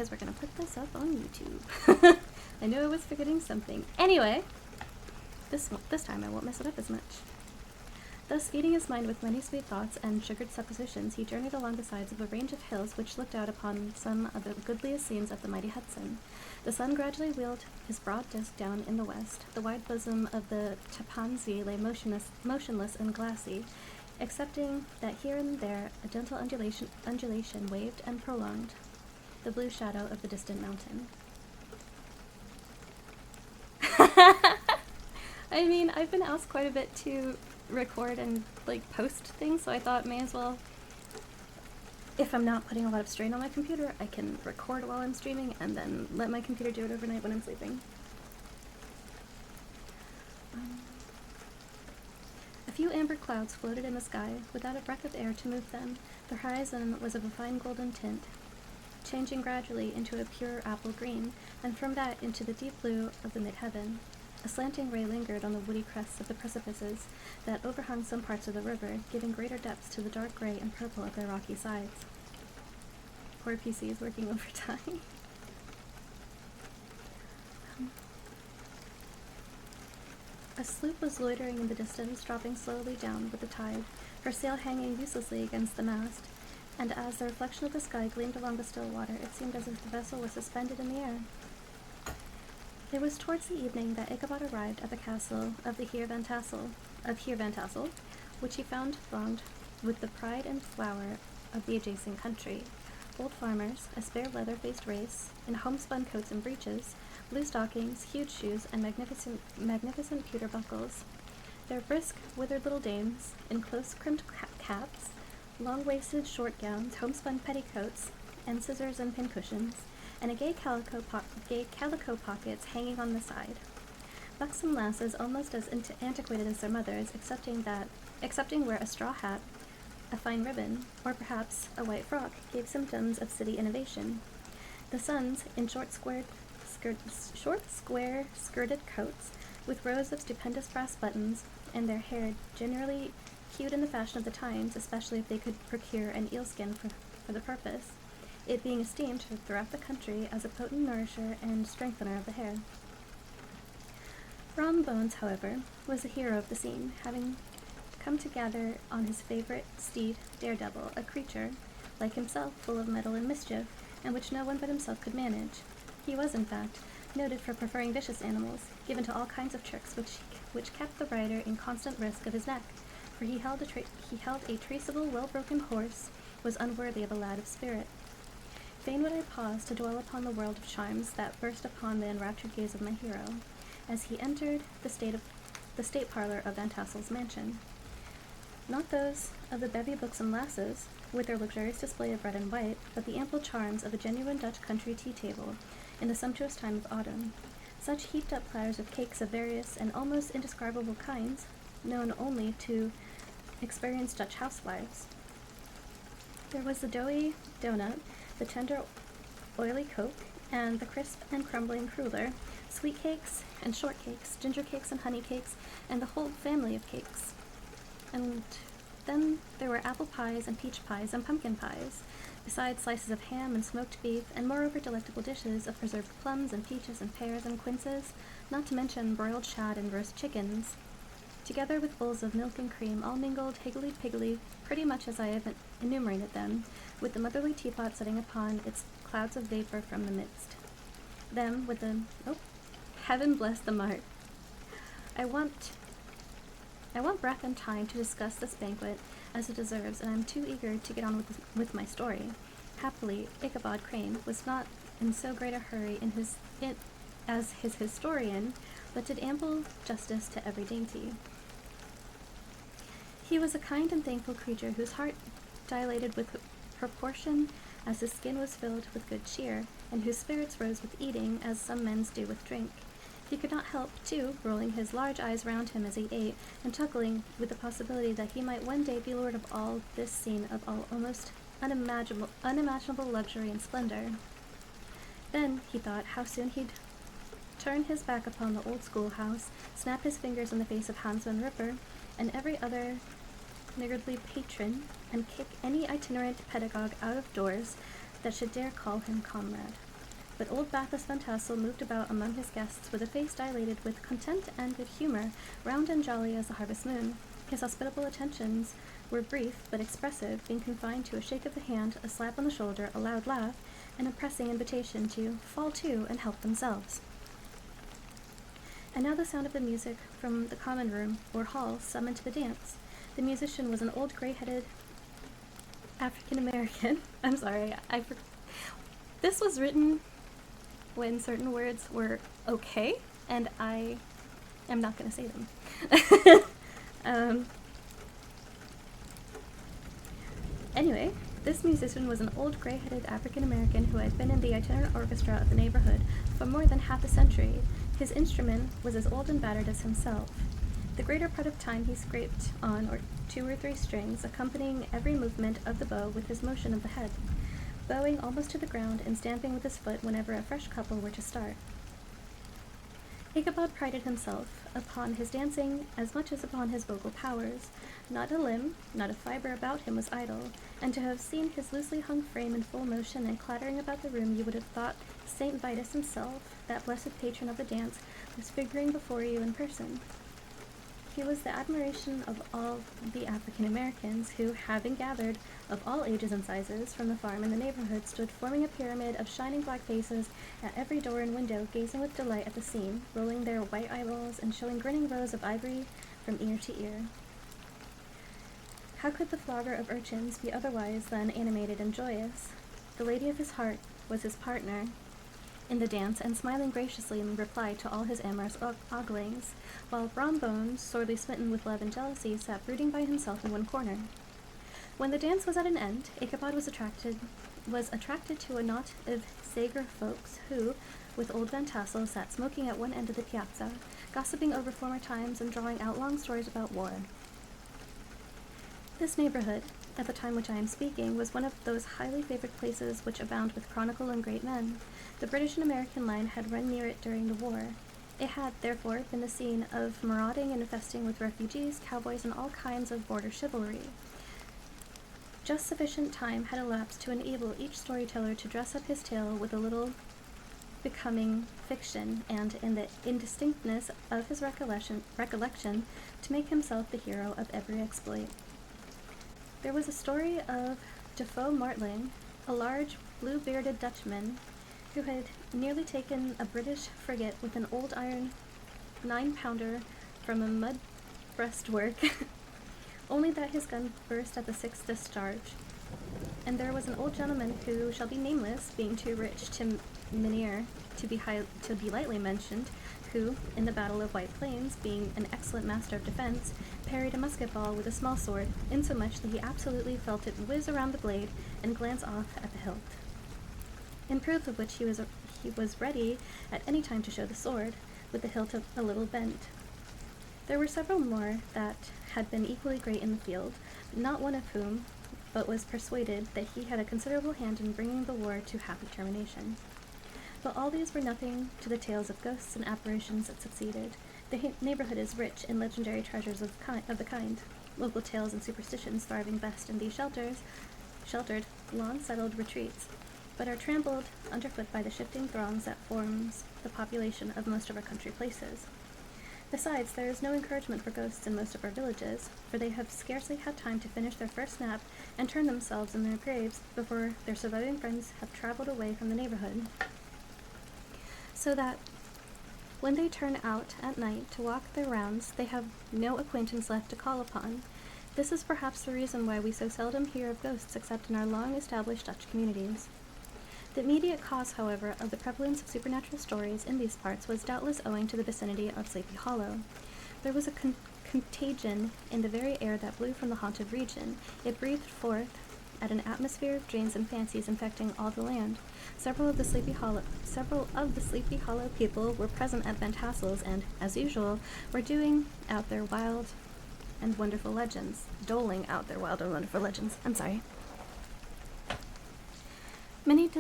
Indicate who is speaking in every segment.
Speaker 1: because we're gonna put this up on YouTube. I knew I was forgetting something. Anyway, this time I won't mess it up as much. Thus, feeding his mind with many sweet thoughts and sugared suppositions, he journeyed along the sides of a range of hills which looked out upon some of the goodliest scenes of the mighty Hudson. The sun gradually wheeled his broad disk down in the west. The wide bosom of the Tapansee lay motionless and glassy, excepting that here and there a gentle undulation waved and prolonged the blue shadow of the distant mountain. I mean, I've been asked quite a bit to record and post things, so I thought may as well, if I'm not putting a lot of strain on my computer, I can record while I'm streaming and then let my computer do it overnight when I'm sleeping. A few amber clouds floated in the sky without a breath of air to move them. The horizon was of a fine golden tint, changing gradually into a pure apple green, and from that into the deep blue of the mid-heaven. A slanting ray lingered on the woody crests of the precipices that overhung some parts of the river, giving greater depths to the dark gray and purple of their rocky sides. Poor PC is working overtime. A sloop was loitering in the distance, dropping slowly down with the tide, her sail hanging uselessly against the mast, and as the reflection of the sky gleamed along the still water, it seemed as if the vessel was suspended in the air. It was towards the evening that Ichabod arrived at the castle of the Heer Van Tassel, which he found thronged with the pride and flower of the adjacent country. Old farmers, a spare leather-faced race, in homespun coats and breeches, blue stockings, huge shoes, and magnificent pewter buckles. Their brisk, withered little dames, in close-crimped caps, long-waisted short gowns, homespun petticoats, and scissors and pincushions, and gay calico pockets hanging on the side. Buxom lasses, almost as antiquated as their mothers, excepting where a straw hat, a fine ribbon, or perhaps a white frock, gave symptoms of city innovation. The sons, in short square skirted coats, with rows of stupendous brass buttons, and their hair generally hued in the fashion of the times, especially if they could procure an eel-skin for the purpose, it being esteemed throughout the country as a potent nourisher and strengthener of the hair. Brom Bones, however, was the hero of the scene, having come to gather on his favorite steed, Daredevil, a creature, like himself, full of mettle and mischief, and which no one but himself could manage. He was, in fact, noted for preferring vicious animals, given to all kinds of tricks which kept the rider in constant risk of his neck, for he held a traceable, well-broken horse, was unworthy of a lad of spirit. Fain would I pause to dwell upon the world of charms that burst upon the enraptured gaze of my hero, as he entered the state parlor of Van Tassel's mansion. Not those of the bevy buxom lasses, with their luxurious display of red and white, but the ample charms of a genuine Dutch country tea-table in the sumptuous time of autumn. Such heaped-up platters of cakes of various and almost indescribable kinds, known only to experienced Dutch housewives. There was the doughy donut, the tender, oily coke, and the crisp and crumbling cruller, sweet cakes and short cakes, ginger cakes and honey cakes, and the whole family of cakes. And then there were apple pies and peach pies and pumpkin pies, besides slices of ham and smoked beef, and moreover delectable dishes of preserved plums and peaches and pears and quinces, not to mention broiled shad and roast chickens, together with bowls of milk and cream, all mingled higgledy-piggledy, pretty much as I have enumerated them, with the motherly teapot setting upon its clouds of vapor from the midst. Them with the... heaven bless the mart. I want breath and time to discuss this banquet as it deserves, and I'm too eager to get on with my story. Happily, Ichabod Crane was not in so great a hurry as his historian, but did ample justice to every dainty. He was a kind and thankful creature whose heart dilated with proportion as his skin was filled with good cheer, and whose spirits rose with eating as some men's do with drink. He could not help, too, rolling his large eyes round him as he ate, and chuckling with the possibility that he might one day be lord of all this scene of all almost unimaginable luxury and splendor. Then, he thought, how soon he'd turn his back upon the old schoolhouse, snap his fingers in the face of Hans Van Ripper, and every other niggardly patron, and kick any itinerant pedagogue out of doors that should dare call him comrade. but old Bathos Van Tassel moved about among his guests with a face dilated with content and good humor, round and jolly as the harvest moon. His hospitable attentions were brief but expressive, being confined to a shake of the hand, a slap on the shoulder, a loud laugh, and a pressing invitation to fall to and help themselves. And now the sound of the music from the common room, or hall, summoned to the dance. The musician was an old gray-headed African-American. I'm sorry, this was written when certain words were okay, and I am not going to say them. Anyway, this musician was an old gray-headed African-American who had been in the itinerant orchestra of the neighborhood for more than half a century. His instrument was as old and battered as himself. The greater part of time he scraped on 2 or 3 strings, accompanying every movement of the bow with his motion of the head, bowing almost to the ground and stamping with his foot whenever a fresh couple were to start. Ichabod prided himself upon his dancing as much as upon his vocal powers. Not a limb, not a fiber about him was idle, and to have seen his loosely hung frame in full motion and clattering about the room, you would have thought St. Vitus himself, that blessed patron of the dance, was figuring before you in person. He was the admiration of all the African Americans who, having gathered of all ages and sizes from the farm in the neighborhood, stood forming a pyramid of shining black faces at every door and window, gazing with delight at the scene, rolling their white eyeballs and showing grinning rows of ivory from ear to ear. How could the flogger of urchins be otherwise than animated and joyous? The lady of his heart was his partner in the dance, and smiling graciously in reply to all his amorous oglings, while Brom Bones, sorely smitten with love and jealousy, sat brooding by himself in one corner. When the dance was at an end, Ichabod was attracted to a knot of Sager folks who, with old Van Tassel, sat smoking at one end of the piazza, gossiping over former times and drawing out long stories about war. This neighborhood, at the time which I am speaking, was one of those highly favored places which abound with chronicle and great men. The British and American line had run near it during the war. It had, therefore, been the scene of marauding and infesting with refugees, cowboys, and all kinds of border chivalry. Just sufficient time had elapsed to enable each storyteller to dress up his tale with a little becoming fiction, and in the indistinctness of his recollection to make himself the hero of every exploit. There was a story of Defoe Martling, a large, blue-bearded Dutchman, who had nearly taken a British frigate with an old iron 9-pounder from a mud breastwork, only that his gun burst at the 6th discharge. And there was an old gentleman who shall be nameless, being too rich to Mynheer to be lightly mentioned, who, in the Battle of White Plains, being an excellent master of defense, parried a musket ball with a small sword, insomuch that he absolutely felt it whiz around the blade and glance off at the hilt. In proof of which he was ready at any time to show the sword, with the hilt a little bent. There were several more that had been equally great in the field, not one of whom but was persuaded that he had a considerable hand in bringing the war to happy termination. But all these were nothing to the tales of ghosts and apparitions that succeeded. The neighborhood is rich in legendary treasures of the kind, local tales and superstitions thriving best in these sheltered, long-settled retreats, but are trampled underfoot by the shifting throngs that forms the population of most of our country places. Besides, there is no encouragement for ghosts in most of our villages, for they have scarcely had time to finish their first nap and turn themselves in their graves before their surviving friends have traveled away from the neighborhood. So that, when they turn out at night to walk their rounds, they have no acquaintance left to call upon. This is perhaps the reason why we so seldom hear of ghosts except in our long-established Dutch communities. The immediate cause, however, of the prevalence of supernatural stories in these parts was doubtless owing to the vicinity of Sleepy Hollow. There was a contagion in the very air that blew from the haunted region. It breathed forth at an atmosphere of dreams and fancies infecting all the land. Several of the Sleepy Hollow people were present at Van Tassel's and, as usual, were doling out their wild and wonderful legends. Many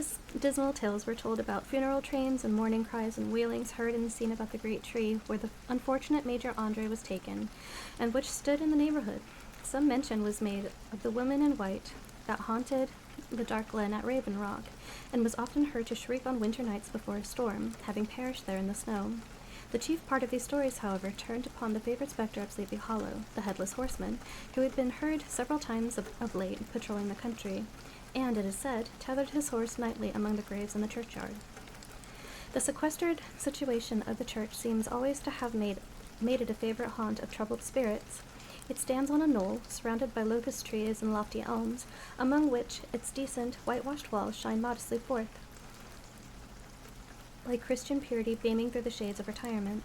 Speaker 1: dismal tales were told about funeral trains and mourning cries and wailings heard in the scene about the great tree where the unfortunate Major Andre was taken, and which stood in the neighborhood. Some mention was made of the woman in white that haunted the dark glen at Raven Rock, and was often heard to shriek on winter nights before a storm, having perished there in the snow. The chief part of these stories, however, turned upon the favorite spectre of Sleepy Hollow, the Headless Horseman, who had been heard several times of late patrolling the country, and, it is said, tethered his horse nightly among the graves in the churchyard. The sequestered situation of the church seems always to have made it a favorite haunt of troubled spirits. It stands on a knoll, surrounded by locust trees and lofty elms, among which its decent, whitewashed walls shine modestly forth, like Christian purity beaming through the shades of retirement.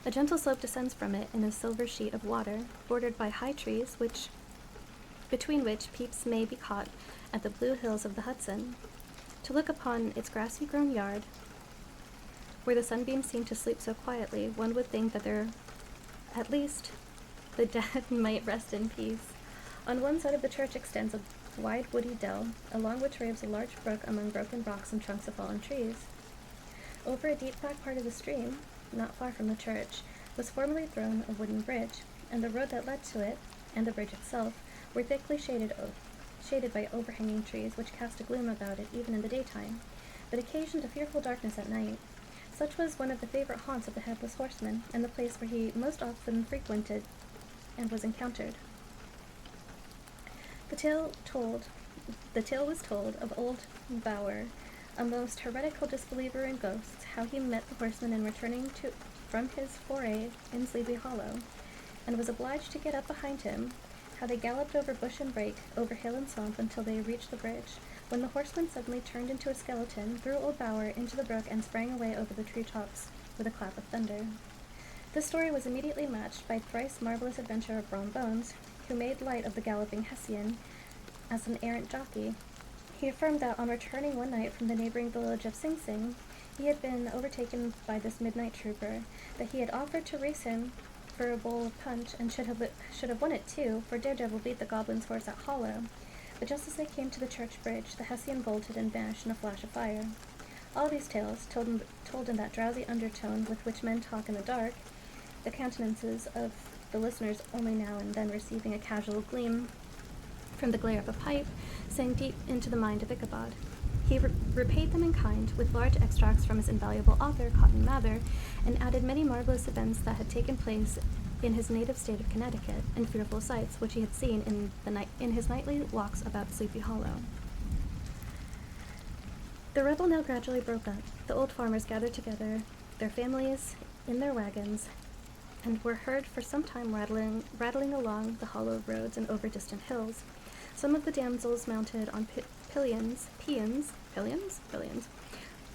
Speaker 1: A gentle slope descends from it in a silver sheet of water, bordered by high trees, between which peeps may be caught at the blue hills of the Hudson. To look upon its grassy-grown yard, where the sunbeams seem to sleep so quietly, one would think that there, at least, the dead might rest in peace. On one side of the church extends a wide woody dell, along which raves a large brook among broken rocks and trunks of fallen trees. Over a deep back part of the stream, not far from the church, was formerly thrown a wooden bridge, and the road that led to it, and the bridge itself, were thickly shaded by overhanging trees, which cast a gloom about it even in the daytime, but occasioned a fearful darkness at night. Such was one of the favorite haunts of the Headless Horseman, and the place where he most often frequented and was encountered. The tale was told of old Bower, a most heretical disbeliever in ghosts, how he met the horseman in returning from his foray in Sleepy Hollow, and was obliged to get up behind him, how they galloped over bush and brake, over hill and swamp, until they reached the bridge, when the horseman suddenly turned into a skeleton, threw old Bower into the brook, and sprang away over the tree-tops with a clap of thunder. This story was immediately matched by thrice marvelous adventure of Brom Bones, who made light of the galloping Hessian as an errant jockey. He affirmed that on returning one night from the neighboring village of Sing Sing, he had been overtaken by this midnight trooper, that he had offered to race him for a bowl of punch, and should have won it too, for Daredevil beat the goblin's horse at Hollow. But just as they came to the church bridge, the Hessian bolted and vanished in a flash of fire. All these tales, told in that drowsy undertone with which men talk in the dark, the countenances of the listeners only now and then receiving a casual gleam from the glare of a pipe, sank deep into the mind of Ichabod. He repaid them in kind with large extracts from his invaluable author, Cotton Mather, and added many marvelous events that had taken place in his native state of Connecticut, and fearful sights which he had seen in his nightly walks about Sleepy Hollow. The revel now gradually broke up. The old farmers gathered together, their families in their wagons, and were heard for some time rattling along the hollow roads and over distant hills. Some of the damsels mounted on pillions,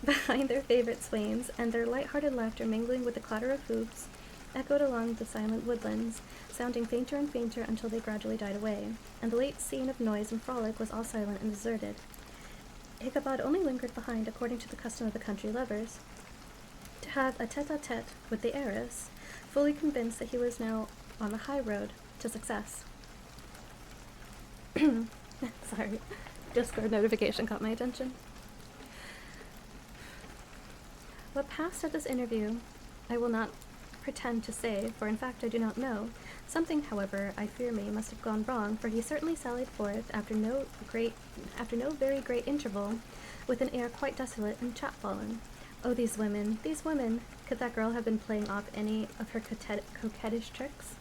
Speaker 1: behind their favorite swains, and their light-hearted laughter mingling with the clatter of hoofs, echoed along the silent woodlands, sounding fainter and fainter until they gradually died away, and the late scene of noise and frolic was all silent and deserted. Ichabod only lingered behind, according to the custom of the country lovers, to have a tete-a-tete with the heiress, fully convinced that he was now on the high road to success. Sorry, Discord notification caught my attention. What passed at this interview, I will not pretend to say, for in fact I do not know. Something, however, I fear me, must have gone wrong, for he certainly sallied forth after no very great interval, with an air quite desolate and chapfallen. Oh, these women! Could that girl have been playing off any of her coquettish tricks?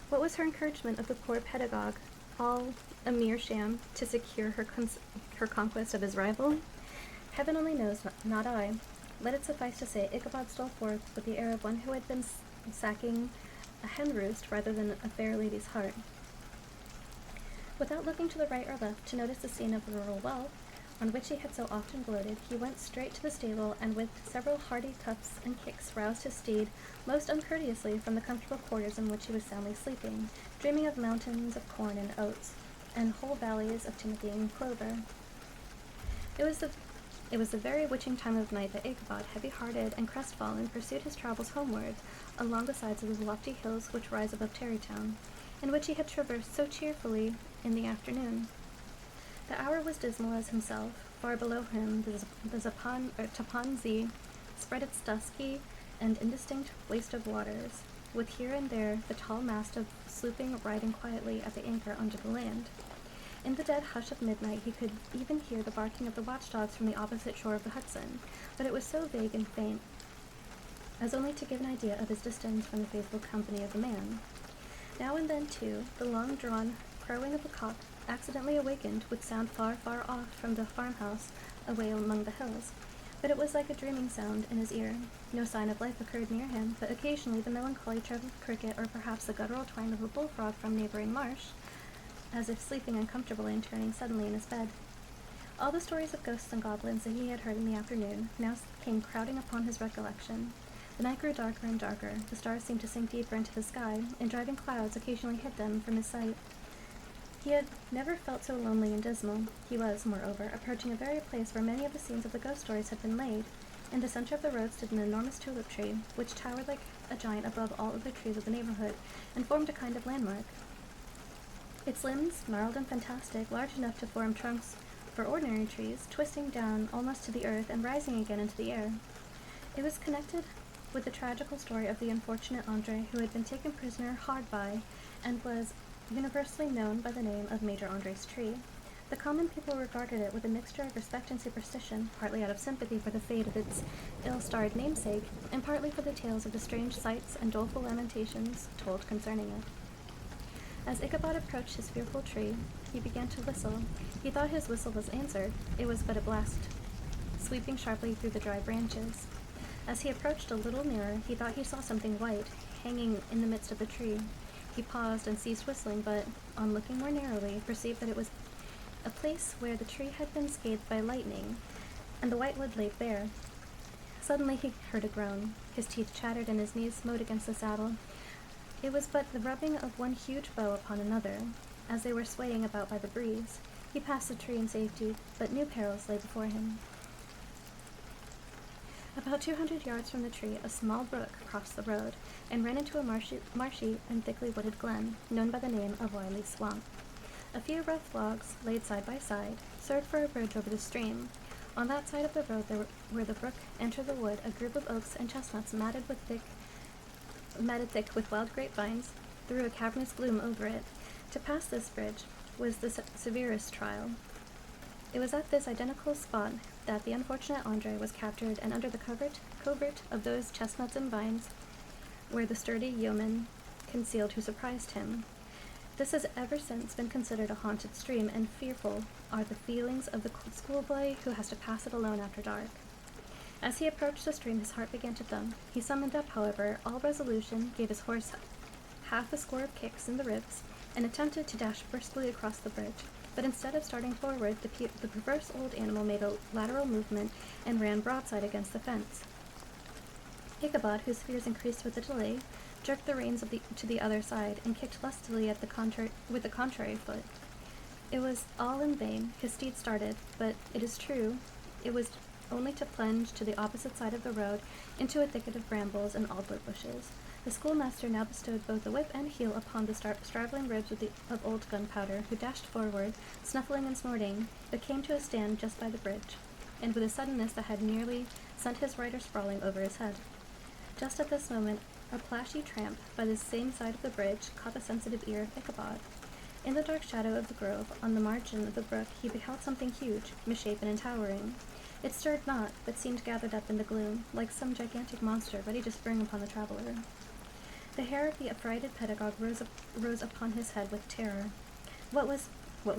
Speaker 1: What was her encouragement of the poor pedagogue, all a mere sham, to secure her conquest of his rival? Heaven only knows, not I. Let it suffice to say, Ichabod stole forth with the air of one who had been sacking a hen roost rather than a fair lady's heart. Without looking to the right or left to notice the scene of rural wealth, on which he had so often gloated, he went straight to the stable, and with several hearty cuffs and kicks roused his steed most uncourteously from the comfortable quarters in which he was soundly sleeping, dreaming of mountains of corn and oats, and whole valleys of timothy and clover. It was the very witching time of night that Ichabod, heavy-hearted and crestfallen, pursued his travels homeward along the sides of the lofty hills which rise above Tarrytown, and which he had traversed so cheerfully in the afternoon. The hour was dismal as himself. Far below him the Tappan Zee spread its dusky and indistinct waste of waters, with here and there the tall mast of slooping riding quietly at the anchor under the land. In the dead hush of midnight he could even hear the barking of the watchdogs from the opposite shore of the Hudson, but it was so vague and faint as only to give an idea of his distance from the faithful company of the man. Now and then, too, the long-drawn crowing of a cock accidentally awakened would sound far, far off from the farmhouse away among the hills, but it was like a dreaming sound in his ear. No sign of life occurred near him, but occasionally the melancholy chirp of a cricket or perhaps the guttural twang of a bullfrog from neighboring marsh, as if sleeping uncomfortably and turning suddenly in his bed. All the stories of ghosts and goblins that he had heard in the afternoon now came crowding upon his recollection. The night grew darker and darker. The stars seemed to sink deeper into the sky, and driving clouds occasionally hid them from his sight. He had never felt so lonely and dismal. He was, moreover, approaching a very place where many of the scenes of the ghost stories had been laid. In the center of the road stood an enormous tulip tree, which towered like a giant above all other trees of the neighborhood, and formed a kind of landmark. Its limbs, gnarled and fantastic, large enough to form trunks for ordinary trees, twisting down almost to the earth and rising again into the air. It was connected with the tragical story of the unfortunate Andre, who had been taken prisoner hard by, and was universally known by the name of Major Andre's tree. The common people regarded it with a mixture of respect and superstition, partly out of sympathy for the fate of its ill-starred namesake, and partly for the tales of the strange sights and doleful lamentations told concerning it. As Ichabod approached his fearful tree, he began to whistle. He thought his whistle was answered. It was but a blast, sweeping sharply through the dry branches. As he approached a little nearer, he thought he saw something white, hanging in the midst of the tree. He paused and ceased whistling, but, on looking more narrowly, perceived that it was a place where the tree had been scathed by lightning, and the white wood laid bare. Suddenly he heard a groan. His teeth chattered and his knees smote against the saddle. It was but the rubbing of one huge bough upon another, as they were swaying about by the breeze. He passed the tree in safety, but new perils lay before him. About 200 yards from the tree, a small brook crossed the road and ran into a marshy and thickly wooded glen, known by the name of Wiley Swamp. A few rough logs, laid side by side, served for a bridge over the stream. On that side of the road, where the brook entered the wood, a group of oaks and chestnuts matted thick with wild grapevines threw a cavernous gloom over it. To pass this bridge was the severest trial. It was at this identical spot that the unfortunate Andre was captured, and under the covert of those chestnuts and vines where the sturdy yeoman concealed who surprised him. This has ever since been considered a haunted stream, and fearful are the feelings of the schoolboy who has to pass it alone after dark. As he approached the stream, his heart began to thump. He summoned up, however, all resolution, gave his horse half a score of kicks in the ribs, and attempted to dash briskly across the bridge. But instead of starting forward, the perverse old animal made a lateral movement and ran broadside against the fence. Ichabod, whose fears increased with the delay, jerked the reins to the other side and kicked lustily at with the contrary foot. It was all in vain. His steed started, but it is true, it was only to plunge to the opposite side of the road into a thicket of brambles and alder bushes. The schoolmaster now bestowed both a whip and heel upon the straggling ribs of old Gunpowder, who dashed forward, snuffling and snorting, but came to a stand just by the bridge, and with a suddenness that had nearly sent his rider sprawling over his head. Just at this moment, a plashy tramp by the same side of the bridge caught the sensitive ear of Ichabod. In the dark shadow of the grove, on the margin of the brook, he beheld something huge, misshapen and towering. It stirred not, but seemed gathered up in the gloom, like some gigantic monster ready to spring upon the traveler. The hair of the affrighted pedagogue rose upon his head with terror. What was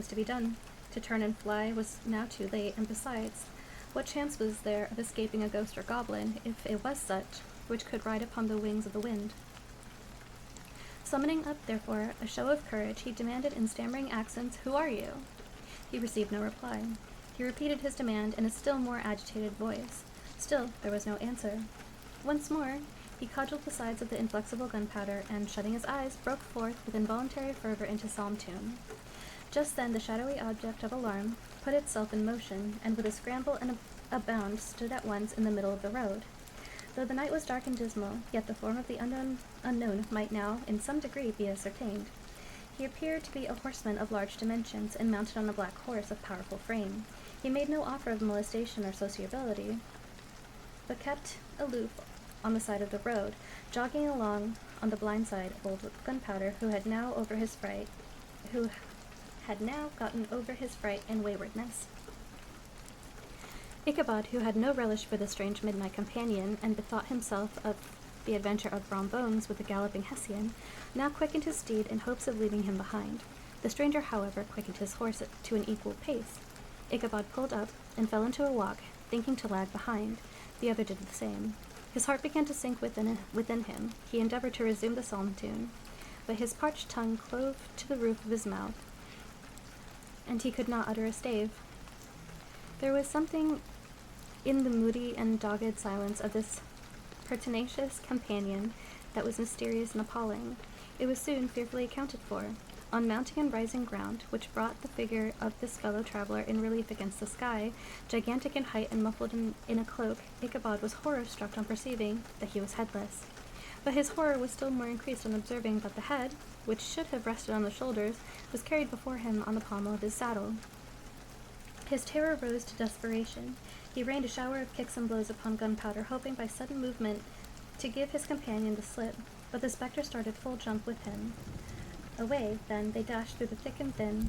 Speaker 1: to be done? To turn and fly was now too late, and besides, what chance was there of escaping a ghost or goblin, if it was such, which could ride upon the wings of the wind? Summoning up, therefore, a show of courage, he demanded in stammering accents, "Who are you?" He received no reply. He repeated his demand in a still more agitated voice. Still there was no answer. Once more he cudgelled the sides of the inflexible Gunpowder, and, shutting his eyes, broke forth with involuntary fervor into psalm tune. Just then the shadowy object of alarm put itself in motion, and with a scramble and a bound stood at once in the middle of the road. Though the night was dark and dismal, yet the form of the unknown might now, in some degree, be ascertained. He appeared to be a horseman of large dimensions, and mounted on a black horse of powerful frame. He made no offer of molestation or sociability, but kept aloof on the side of the road, jogging along on the blind side of old Gunpowder, who had now, over his fright, had now gotten over his fright and waywardness. Ichabod, who had no relish for the strange midnight companion, and bethought himself of the adventure of Brom Bones with the galloping Hessian, now quickened his steed in hopes of leaving him behind. The stranger, however, quickened his horse to an equal pace. Ichabod pulled up and fell into a walk, thinking to lag behind. The other did the same. His heart began to sink within him. He endeavored to resume the psalm tune, but his parched tongue clove to the roof of his mouth, and he could not utter a stave. There was something in the moody and dogged silence of this pertinacious companion that was mysterious and appalling. It was soon fearfully accounted for. On mounting and rising ground, which brought the figure of this fellow traveler in relief against the sky, gigantic in height and muffled in a cloak, Ichabod was horror-struck on perceiving that he was headless. But his horror was still more increased on observing that the head, which should have rested on the shoulders, was carried before him on the pommel of his saddle. His terror rose to desperation. He rained a shower of kicks and blows upon Gunpowder, hoping by sudden movement to give his companion the slip, but the spectre started full jump with him. Away, then, they dashed through the thick and thin,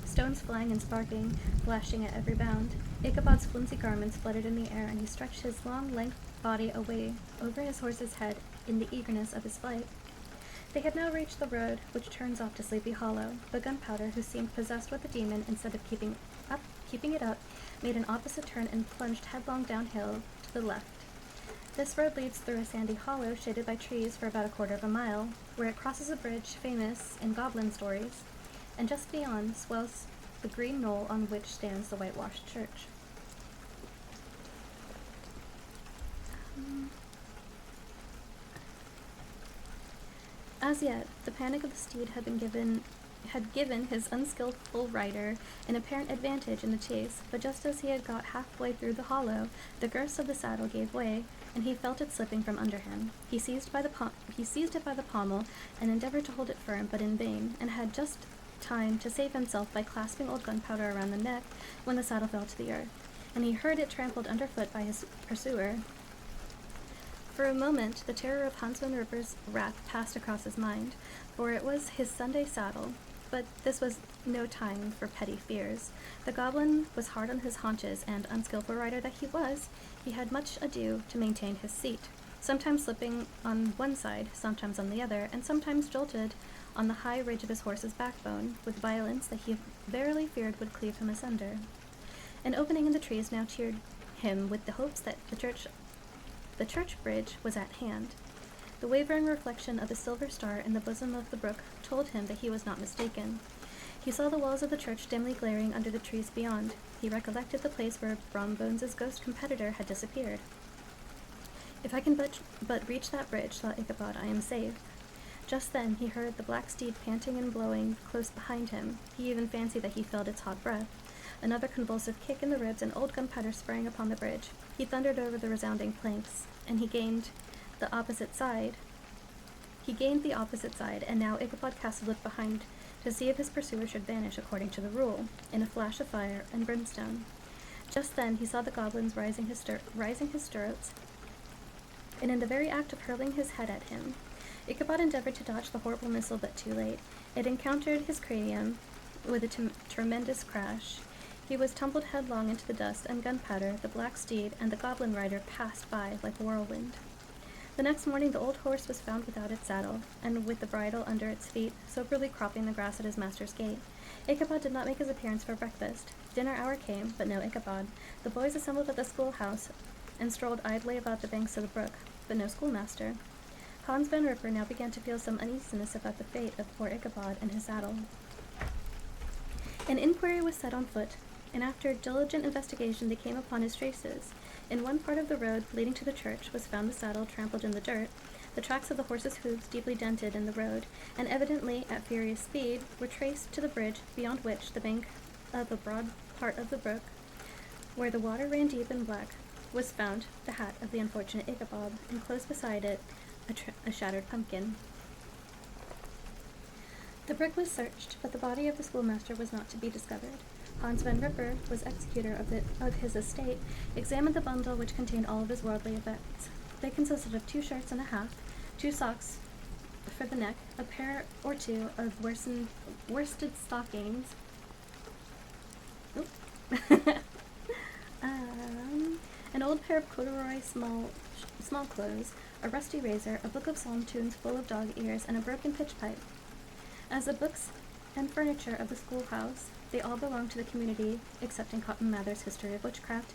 Speaker 1: stones flying and sparking, flashing at every bound. Ichabod's flimsy garments fluttered in the air, and he stretched his long, lank body away over his horse's head in the eagerness of his flight. They had now reached the road which turns off to Sleepy Hollow, but Gunpowder, who seemed possessed with a demon, instead of keeping it up, made an opposite turn and plunged headlong downhill to the left. This road leads through a sandy hollow shaded by trees for about a quarter of a mile, where it crosses a bridge famous in goblin stories, and just beyond swells the green knoll on which stands the whitewashed church. As yet, the panic of the steed had given his unskillful rider an apparent advantage in the chase, but just as he had got halfway through the hollow, the girths of the saddle gave way, and he felt it slipping from under him. He seized it by the pommel and endeavored to hold it firm, but in vain, and had just time to save himself by clasping old Gunpowder around the neck when the saddle fell to the earth, and he heard it trampled underfoot by his pursuer. For a moment, the terror of Huntsman Ripper's wrath passed across his mind, for it was his Sunday saddle, but this was no time for petty fears. The goblin was hard on his haunches, and, unskillful rider that he was, he had much ado to maintain his seat, sometimes slipping on one side, sometimes on the other, and sometimes jolted on the high ridge of his horse's backbone, with violence that he verily feared would cleave him asunder. An opening in the trees now cheered him with the hopes that the church bridge was at hand. The wavering reflection of the silver star in the bosom of the brook told him that he was not mistaken. He saw the walls of the church dimly glaring under the trees beyond. He recollected the place where Brom Bones's ghost competitor had disappeared. If I can but reach that bridge, thought Ichabod, I am safe. Just then he heard the black steed panting and blowing close behind him. He even fancied that he felt its hot breath. Another convulsive kick in the ribs, and old Gunpowder sprang upon the bridge. He thundered over the resounding planks, and he gained the opposite side, and now Ichabod cast a look behind to see if his pursuer should vanish according to the rule, in a flash of fire and brimstone. Just then he saw the goblins rising his stirrups, and in the very act of hurling his head at him. Ichabod endeavored to dodge the horrible missile, but too late. It encountered his cranium with a tremendous crash. He was tumbled headlong into the dust, and Gunpowder, the black steed, and the goblin rider passed by like a whirlwind. The next morning the old horse was found without its saddle, and with the bridle under its feet, soberly cropping the grass at his master's gate. Ichabod did not make his appearance for breakfast. Dinner hour came, but no Ichabod. The boys assembled at the schoolhouse, and strolled idly about the banks of the brook, but no schoolmaster. Hans Van Ripper now began to feel some uneasiness about the fate of poor Ichabod and his saddle. An inquiry was set on foot, and after diligent investigation they came upon his traces. In one part of the road leading to the church was found the saddle trampled in the dirt, the tracks of the horse's hoofs deeply dented in the road, and evidently at furious speed, were traced to the bridge, beyond which, the bank of a broad part of the brook, where the water ran deep and black, was found the hat of the unfortunate Ichabod, and close beside it a shattered pumpkin. The brook was searched, but the body of the schoolmaster was not to be discovered. Hans Van Ripper was executor of his estate, examined the bundle which contained all of his worldly effects. They consisted of 2 shirts and a half, 2 socks, for the neck, a pair or two of worsted stockings. Oop. An old pair of corduroy small clothes, a rusty razor, a book of psalm tunes full of dog ears, and a broken pitch pipe. As the books and furniture of the schoolhouse, they all belonged to the community, excepting Cotton Mather's History of Witchcraft,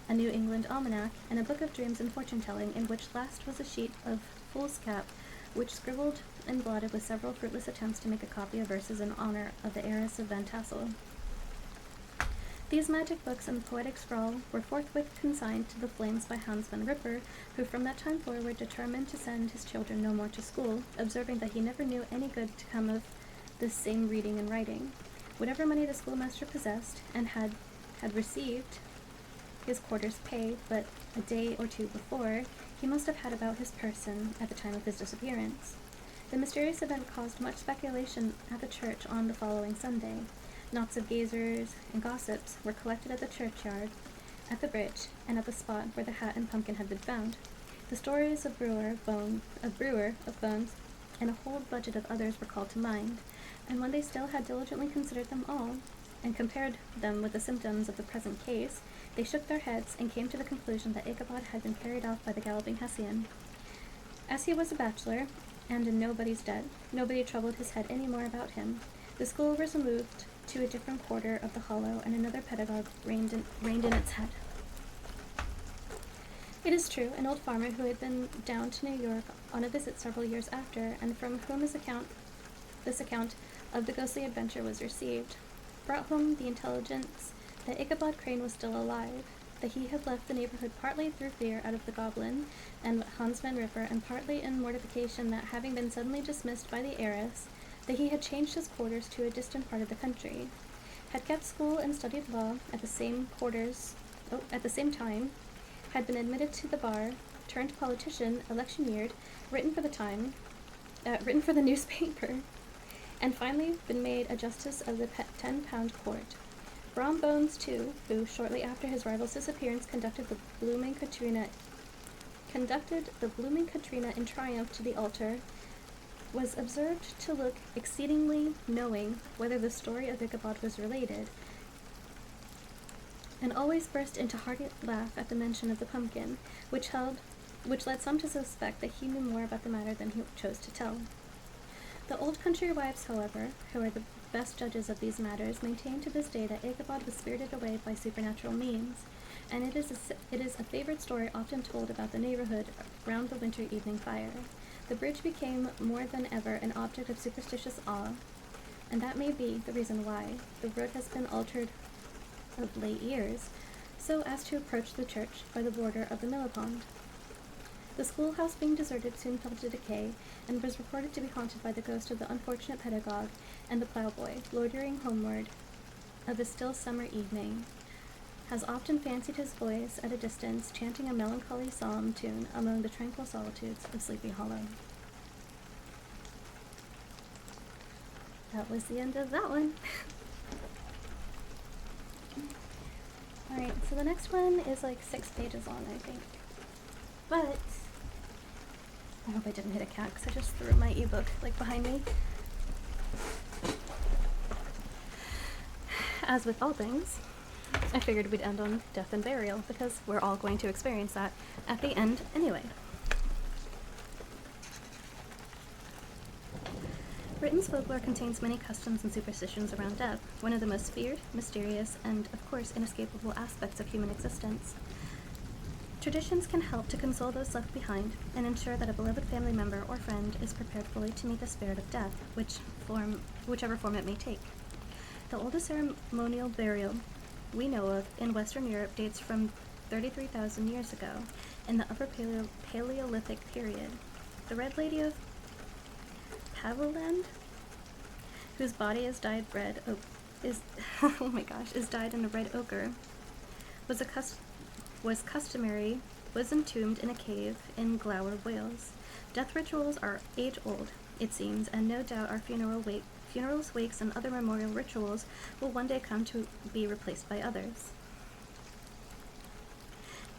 Speaker 1: a New England Almanac, and a book of dreams and fortune-telling, in which last was a sheet of foolscap, which scribbled and blotted with several fruitless attempts to make a copy of verses in honor of the heiress of Van Tassel. These magic books and the poetic scrawl were forthwith consigned to the flames by Hans Van Ripper, who from that time forward determined to send his children no more to school, observing that he never knew any good to come of this same reading and writing. Whatever money the schoolmaster possessed, and had received his quarter's pay but a day or two before, he must have had about his person at the time of his disappearance. The mysterious event caused much speculation at the church on the following Sunday. Knots of gazers and gossips were collected at the churchyard, at the bridge, and at the spot where the hat and pumpkin had been found. The stories of brewer of bones, and a whole budget of others were called to mind, and when they still had diligently considered them all, and compared them with the symptoms of the present case, they shook their heads and came to the conclusion that Ichabod had been carried off by the galloping Hessian. As he was a bachelor, and in nobody's debt, nobody troubled his head any more about him. The school was removed to a different quarter of the hollow, and another pedagogue reigned in its head. It is true, an old farmer who had been down to New York on a visit several years after, and from whom this account of the ghostly adventure was received, brought home the intelligence that Ichabod Crane was still alive, that he had left the neighborhood partly through fear out of the goblin and Hans Van Ripper, and partly in mortification that, having been suddenly dismissed by the heiress, that he had changed his quarters to a distant part of the country, had kept school and studied law at the same time, had been admitted to the bar, turned politician, electioneered, written for the newspaper, and finally been made a justice of the 10-pound court. Brom Bones, too, who, shortly after his rival's disappearance, conducted the blooming Katrina in triumph to the altar, was observed to look exceedingly knowing whether the story of Ichabod was related, and always burst into hearty laugh at the mention of the pumpkin, which led some to suspect that he knew more about the matter than he chose to tell. The old country wives, however, who are the best judges of these matters, maintain to this day that Ichabod was spirited away by supernatural means, and it is a favorite story often told about the neighborhood round the winter evening fire. The bridge became more than ever an object of superstitious awe, and that may be the reason why the road has been altered of late years, so as to approach the church by the border of the mill pond. The schoolhouse being deserted soon fell to decay, and was reported to be haunted by the ghost of the unfortunate pedagogue and the ploughboy, loitering homeward of a still summer evening, has often fancied his voice at a distance, chanting a melancholy psalm tune among the tranquil solitudes of Sleepy Hollow. That was the end of that one. Alright, so the next one is like 6 pages long, I think. But I hope I didn't hit a cat because I just threw my ebook like behind me. As with all things, I figured we'd end on death and burial because we're all going to experience that at the end anyway. Britain's folklore contains many customs and superstitions around death, one of the most feared, mysterious, and, of course, inescapable aspects of human existence. Traditions can help to console those left behind and ensure that a beloved family member or friend is prepared fully to meet the spirit of death, whichever form it may take. The oldest ceremonial burial we know of in Western Europe dates from 33,000 years ago, in the Upper Paleolithic period. The Red Lady of Paviland, whose body is dyed in a red ochre, was entombed in a cave in Glower, Wales. Death rituals are age-old, it seems, and no doubt our funerals, wakes, and other memorial rituals will one day come to be replaced by others.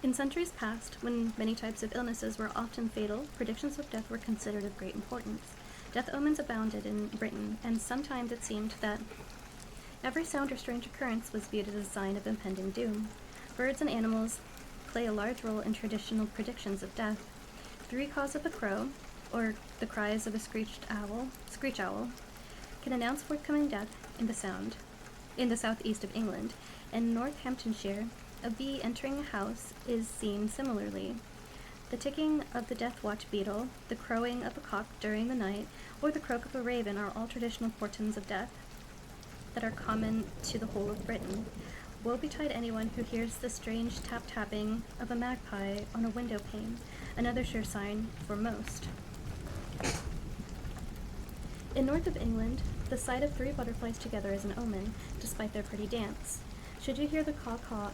Speaker 1: In centuries past, when many types of illnesses were often fatal, predictions of death were considered of great importance. Death omens abounded in Britain, and sometimes it seemed that every sound or strange occurrence was viewed as a sign of impending doom. Birds and animals play a large role in traditional predictions of death. The caws of a crow, or the cries of a screech owl, can announce forthcoming death in the southeast of England. In Northamptonshire, a bee entering a house is seen similarly. The ticking of the death watch beetle, the crowing of a cock during the night, or the croak of a raven are all traditional portents of death that are common to the whole of Britain. Woe betide anyone who hears the strange tap-tapping of a magpie on a window pane, another sure sign for most. In north of England, the sight of 3 butterflies together is an omen, despite their pretty dance. Should you hear the caw-caw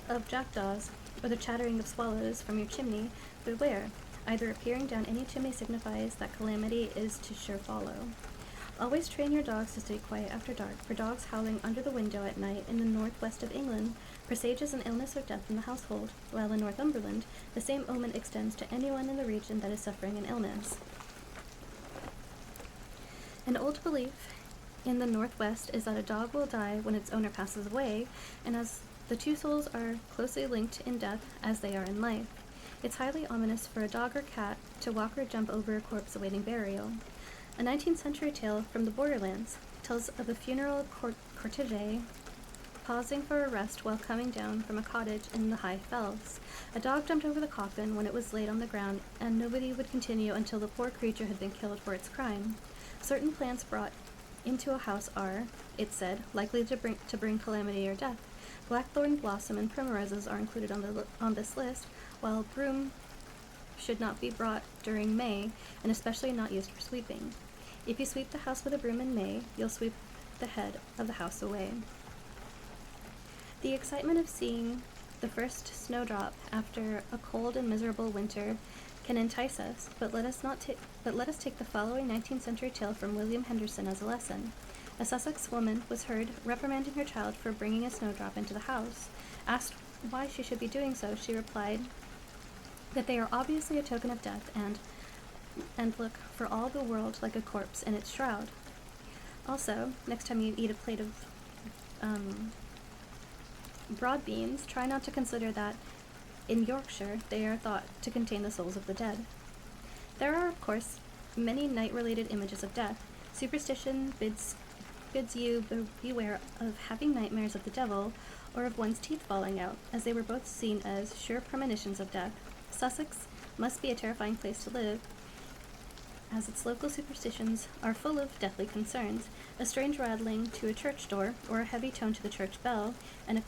Speaker 1: of jackdaws, or the chattering of swallows from your chimney, beware. Either appearing down any chimney signifies that calamity is to sure follow. Always train your dogs to stay quiet after dark, for dogs howling under the window at night in the northwest of England presages an illness or death in the household, while in Northumberland, the same omen extends to anyone in the region that is suffering an illness. An old belief in the northwest is that a dog will die when its owner passes away, and as the 2 souls are closely linked in death as they are in life, it's highly ominous for a dog or cat to walk or jump over a corpse awaiting burial. A 19th century tale from the borderlands tells of a funeral cortege pausing for a rest while coming down from a cottage in the high fells. A dog jumped over the coffin when it was laid on the ground, and nobody would continue until the poor creature had been killed for its crime. Certain plants brought into a house are, it said, likely to bring calamity or death. Blackthorn blossom and primroses are included on this list, while broom should not be brought during May, and especially not used for sweeping. If you sweep the house with a broom in May, you'll sweep the head of the house away. The excitement of seeing the first snowdrop after a cold and miserable winter can entice us, but let us take the following 19th century tale from William Henderson as a lesson. A Sussex woman was heard reprimanding her child for bringing a snowdrop into the house. Asked why she should be doing so, she replied that they are obviously a token of death and look for all the world like a corpse in its shroud. Also, next time you eat a plate of broad beans, try not to consider that in Yorkshire they are thought to contain the souls of the dead. There are, of course, many night-related images of death. Superstition bids you beware of having nightmares of the devil or of one's teeth falling out, as they were both seen as sure premonitions of death. Sussex must be a terrifying place to live, as its local superstitions are full of deathly concerns. A strange rattling to a church door, or a heavy tone to the church bell, and a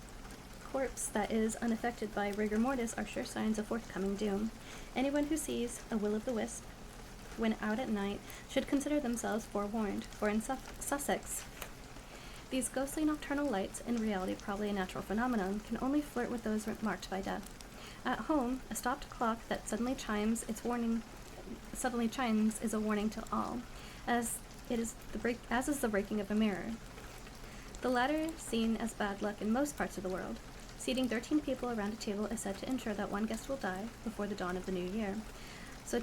Speaker 1: corpse that is unaffected by rigor mortis are sure signs of forthcoming doom. Anyone who sees a will-o'-the-wisp when out at night should consider themselves forewarned, for in Sussex, these ghostly nocturnal lights, in reality probably a natural phenomenon, can only flirt with those marked by death. At home, a stopped clock that suddenly chimes is a warning to all, as is the breaking of a mirror. The latter seen as bad luck in most parts of the world. Seating 13 people around a table is said to ensure that one guest will die before the dawn of the new year. So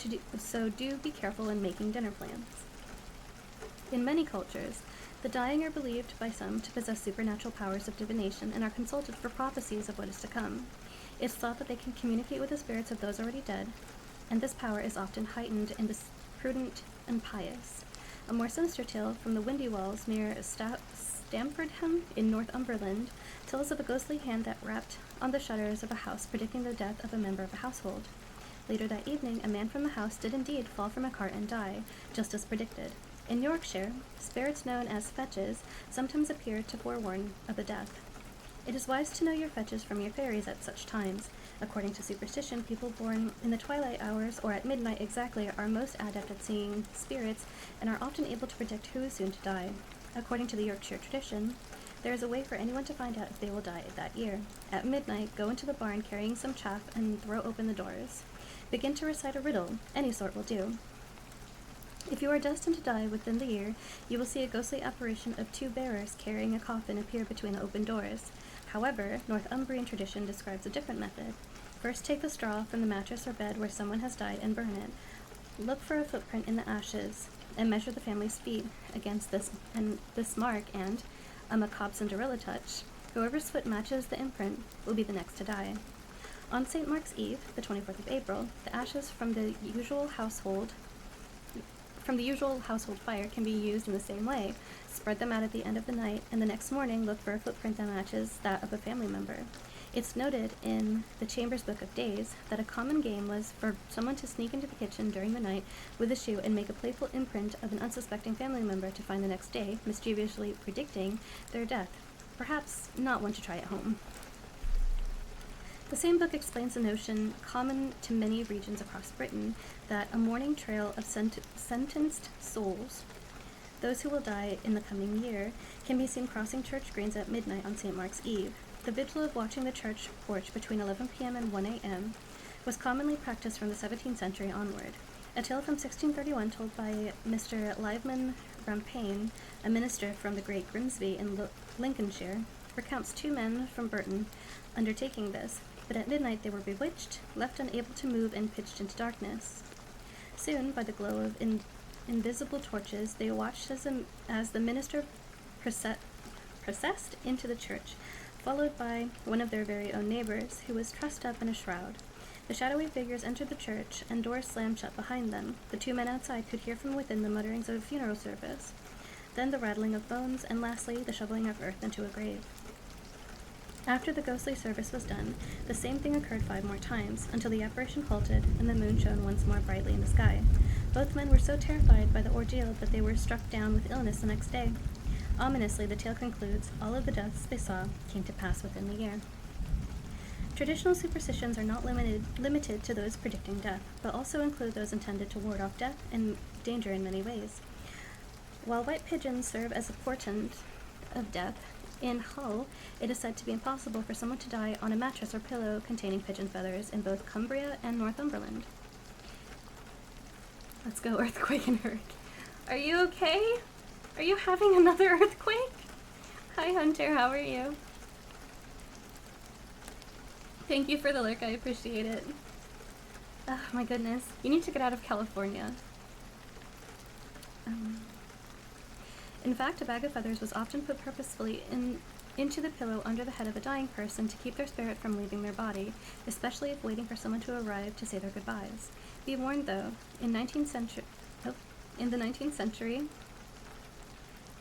Speaker 1: do be careful in making dinner plans. In many cultures, the dying are believed by some to possess supernatural powers of divination and are consulted for prophecies of what is to come. It's thought that they can communicate with the spirits of those already dead, and this power is often heightened in the prudent and pious. A more sinister tale from the Windy Walls near Stamfordham in Northumberland tells of a ghostly hand that rapped on the shutters of a house predicting the death of a member of a household. Later that evening, a man from the house did indeed fall from a cart and die, just as predicted. In Yorkshire, spirits known as fetches sometimes appear to forewarn of a death. It is wise to know your fetches from your fairies at such times. According to superstition, people born in the twilight hours or at midnight exactly are most adept at seeing spirits and are often able to predict who is soon to die. According to the Yorkshire tradition, there is a way for anyone to find out if they will die that year. At midnight, go into the barn carrying some chaff and throw open the doors. Begin to recite a riddle, any sort will do. If you are destined to die within the year, you will see a ghostly apparition of 2 bearers carrying a coffin appear between the open doors. However, Northumbrian tradition describes a different method. First, take the straw from the mattress or bed where someone has died and burn it. Look for a footprint in the ashes and measure the family's feet against this mark and, a macabre Cinderella touch, whoever's foot matches the imprint will be the next to die. On St. Mark's Eve, the 24th of April, the ashes from the usual household fire can be used in the same way. Spread them out at the end of the night, and the next morning look for a footprint that matches that of a family member. It's noted in the Chambers Book of Days that a common game was for someone to sneak into the kitchen during the night with a shoe and make a playful imprint of an unsuspecting family member to find the next day, mischievously predicting their death. Perhaps not one to try at home. The same book explains the notion, common to many regions across Britain, that a morning trail of sentenced souls, those who will die in the coming year, can be seen crossing church greens at midnight on St. Mark's Eve. The vigil of watching the church porch between 11 p.m. and 1 a.m. was commonly practiced from the 17th century onward. A tale from 1631 told by Mr. Liveman Rampayne, a minister from the Great Grimsby in Lincolnshire, recounts two men from Burton undertaking this, but at midnight they were bewitched, left unable to move, and pitched into darkness. Soon, by the glow of invisible torches, they watched as the minister processed into the church, followed by one of their very own neighbors, who was trussed up in a shroud. The shadowy figures entered the church, and doors slammed shut behind them. The two men outside could hear from within the mutterings of a funeral service, then the rattling of bones, and lastly the shoveling of earth into a grave. After the ghostly service was done, the same thing occurred 5 more times, until the apparition halted and the moon shone once more brightly in the sky. Both men were so terrified by the ordeal that they were struck down with illness the next day. Ominously, the tale concludes, all of the deaths they saw came to pass within the year. Traditional superstitions are not limited to those predicting death, but also include those intended to ward off death and danger in many ways. While white pigeons serve as a portent of death, in Hull, it is said to be impossible for someone to die on a mattress or pillow containing pigeon feathers in both Cumbria and Northumberland. Let's go, earthquake and hurricane. Are you okay? Are you having another earthquake? Hi, Hunter, how are you? Thank you for the lurk, I appreciate it. Oh my goodness, you need to get out of California. In fact, a bag of feathers was often put purposefully into the pillow under the head of a dying person to keep their spirit from leaving their body, especially if waiting for someone to arrive to say their goodbyes. Be warned, though, in the 19th century,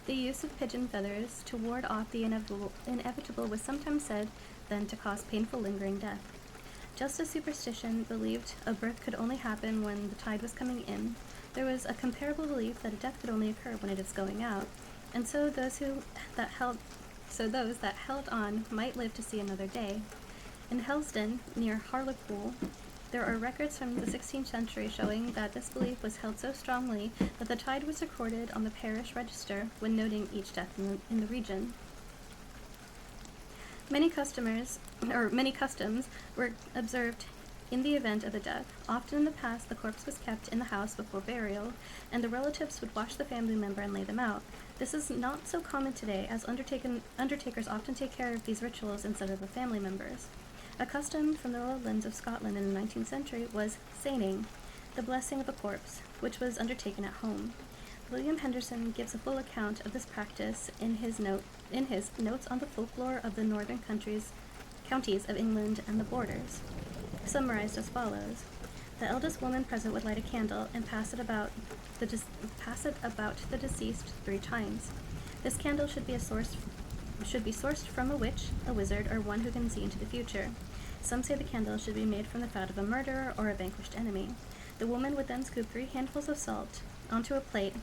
Speaker 1: the use of pigeon feathers to ward off the inevitable was sometimes said then to cause painful lingering death. Just as superstition believed a birth could only happen when the tide was coming in, there was a comparable belief that a death could only occur when it is going out, and so those that held on might live to see another day. In Helsden, near Hartlepool, there are records from the 16th century showing that this belief was held so strongly that the tide was recorded on the parish register when noting each death in the region. Many customs were observed in the event of a death. Often in the past, the corpse was kept in the house before burial, and the relatives would wash the family member and lay them out. This is not so common today, as undertakers often take care of these rituals instead of the family members. A custom from the lowlands of Scotland in the 19th century was seining, the blessing of a corpse, which was undertaken at home. William Henderson gives a full account of this practice in his Notes on the Folklore of the Northern Counties of England and the Borders, summarized as follows. The eldest woman present would light a candle and pass it about the deceased 3 times. This candle should be sourced from a witch, a wizard, or one who can see into the future. Some say the candle should be made from the fat of a murderer or a vanquished enemy. The woman would then scoop 3 handfuls of salt onto a plate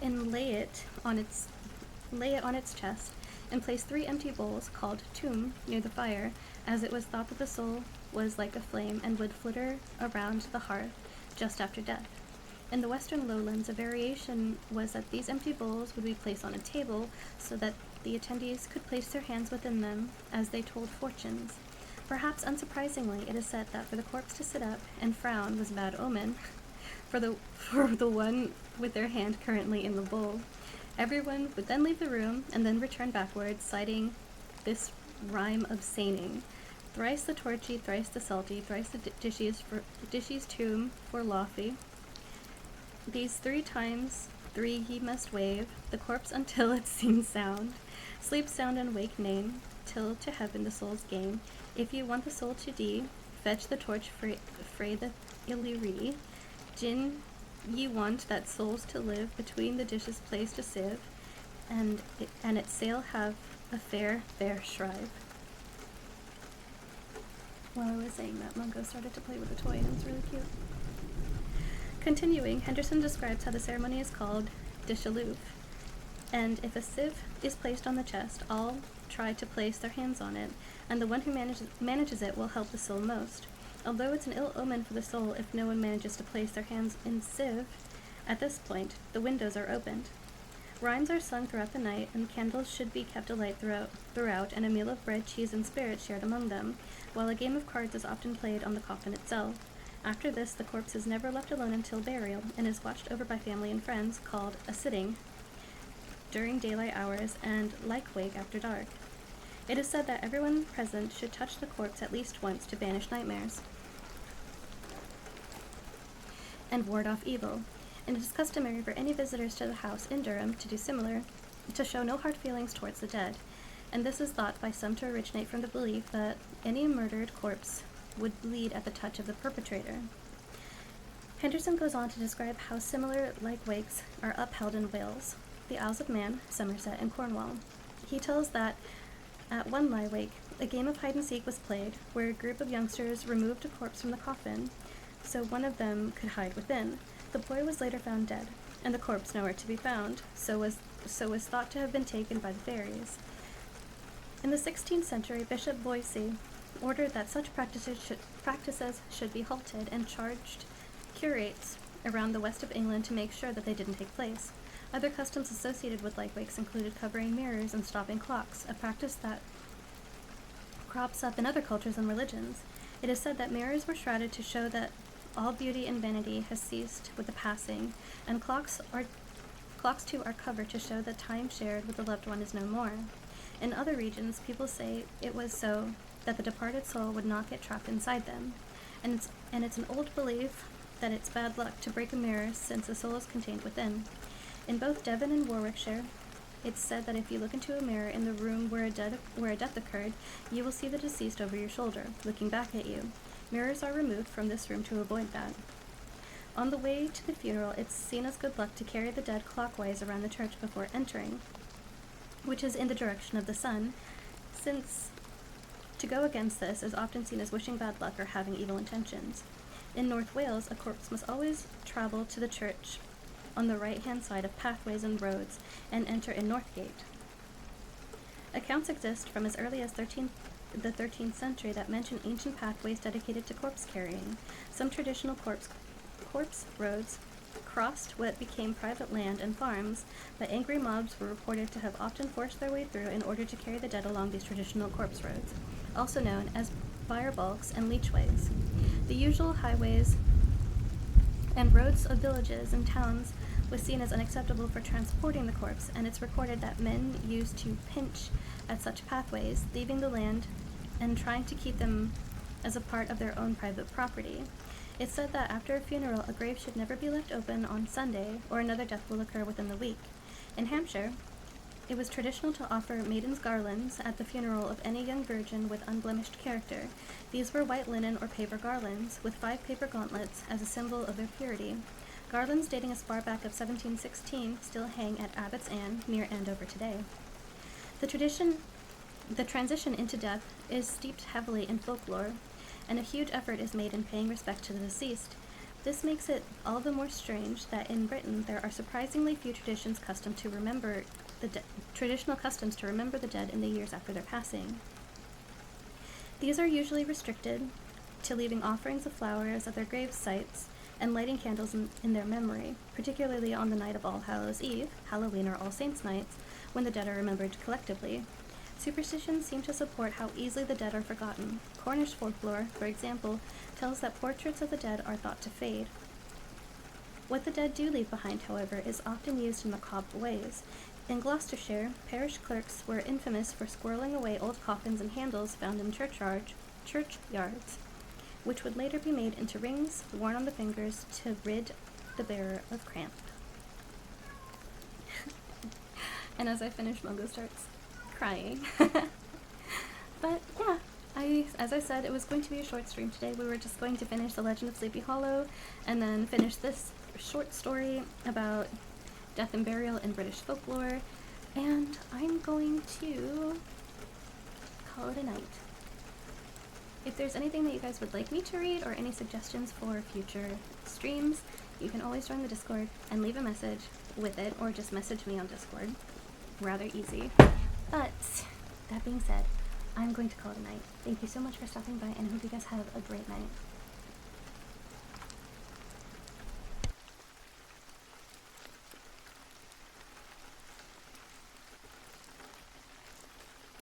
Speaker 1: and lay it on its chest, and place 3 empty bowls, called tomb, near the fire, as it was thought that the soul was like a flame and would flitter around the hearth just after death. In the western lowlands, a variation was that these empty bowls would be placed on a table so that the attendees could place their hands within them as they told fortunes. Perhaps unsurprisingly, it is said that for the corpse to sit up and frown was a bad omen for the one with their hand currently in the bowl. Everyone would then leave the room and then return backwards, citing this rhyme of seining. Thrice the torchy, thrice the salty, thrice the dishy's tomb for lawfy. These 3 times 3 ye must wave the corpse until it seems sound. Sleep sound and wake name, till to heaven the soul's gain. If ye want the soul to die, fetch the torch fray the illyri. Gin ye want that souls to live between the dishes placed a sieve, and its sail have a fair shrive. While I was saying that, Mungo started to play with a toy, and it was really cute. Continuing, Henderson describes how the ceremony is called dishaloof, and if a sieve is placed on the chest, all try to place their hands on it, and the one who manages it will help the soul most. Although it's an ill omen for the soul if no one manages to place their hands in sieve, at this point, the windows are opened. Rhymes are sung throughout the night, and candles should be kept alight throughout, and a meal of bread, cheese, and spirits shared among them, while a game of cards is often played on the coffin itself. After this, the corpse is never left alone until burial, and is watched over by family and friends, called a sitting, during daylight hours, and like wake after dark. It is said that everyone present should touch the corpse at least once to banish nightmares and ward off evil, and it is customary for any visitors to the house in Durham to do similar, to show no hard feelings towards the dead, and this is thought by some to originate from the belief that any murdered corpse would bleed at the touch of the perpetrator. Henderson goes on to describe how similar like wakes are upheld in Wales, the Isles of Man, Somerset, and Cornwall. He tells that at one lie wake, a game of hide-and-seek was played, where a group of youngsters removed a corpse from the coffin, so one of them could hide within. The boy was later found dead, and the corpse nowhere to be found, so was thought to have been taken by the fairies. In the 16th century, Bishop Boise ordered that such practices should be halted, and charged curates around the west of England to make sure that they didn't take place. Other customs associated with light wakes included covering mirrors and stopping clocks, a practice that crops up in other cultures and religions. It is said that mirrors were shrouded to show that all beauty and vanity has ceased with the passing, and clocks too are covered to show that time shared with the loved one is no more. In other regions, people say it was so that the departed soul would not get trapped inside them, and it's an old belief that it's bad luck to break a mirror since the soul is contained within. In both Devon and Warwickshire, it's said that if you look into a mirror in the room where a death occurred, you will see the deceased over your shoulder, looking back at you. Mirrors are removed from this room to avoid that. On the way to the funeral, it's seen as good luck to carry the dead clockwise around the church before entering, which is in the direction of the sun, since to go against this is often seen as wishing bad luck or having evil intentions. In North Wales, a corpse must always travel to the church on the right-hand side of pathways and roads and enter in Northgate. Accounts exist from as early as the 13th century that mention ancient pathways dedicated to corpse carrying. Some traditional corpse roads crossed what became private land and farms, but angry mobs were reported to have often forced their way through in order to carry the dead along these traditional corpse roads, also known as fire balks and leechways. The usual highways and roads of villages and towns was seen as unacceptable for transporting the corpse, and it's recorded that men used to pinch at such pathways, leaving the land and trying to keep them as a part of their own private property. It's said that after a funeral, a grave should never be left open on Sunday, or another death will occur within the week. In Hampshire, it was traditional to offer maidens' garlands at the funeral of any young virgin with unblemished character. These were white linen or paper garlands, with 5 paper gauntlets as a symbol of their purity. Garlands dating as far back as 1716 still hang at Abbott's Ann, near Andover today. The transition into death is steeped heavily in folklore, and a huge effort is made in paying respect to the deceased. This makes it all the more strange that in Britain there are surprisingly few traditional customs to remember the dead in the years after their passing. These are usually restricted to leaving offerings of flowers at their grave sites and lighting candles in their memory, particularly on the night of All Hallows' Eve, Halloween or All Saints' Nights, when the dead are remembered collectively. Superstitions seem to support how easily the dead are forgotten. Cornish folklore, for example, tells that portraits of the dead are thought to fade. What the dead do leave behind, however, is often used in macabre ways. In Gloucestershire, parish clerks were infamous for squirreling away old coffins and handles found in churchyards churchyards, which would later be made into rings worn on the fingers to rid the bearer of cramp. And as I finish, Mungo starts crying. But yeah, as I said, it was going to be a short stream today. We were just going to finish The Legend of Sleepy Hollow and then finish this short story about death and burial in British folklore, and I'm going to call it a night. If there's anything that you guys would like me to read or any suggestions for future streams, you can always join the Discord and leave a message with it, or just message me on Discord. Rather easy. But that being said, I'm going to call it a night. Thank you so much for stopping by, and I hope you guys have a great night.